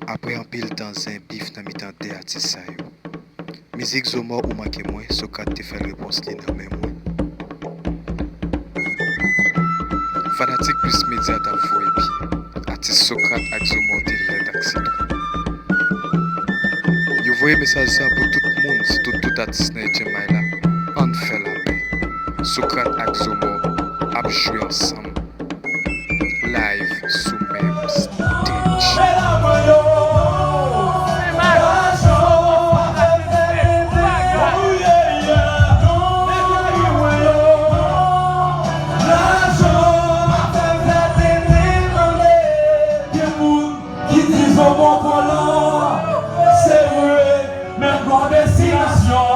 Après un pile temps, un bif dans mi-temps des artistes ça yo. Musique Zomo ou manqué moi, Socrate te fait réponse li nan men moi. Fanatique plus média t'a foué puis artiste Socrate ak Zomo te l'aide ak citron. Yo voye message ça pour tout le monde, si tout artiste nan Jamai là, on fait la paix. Socrate ak Zomo ap joué ensemble. Live sous même stage. C'est vrai, mais bon destination.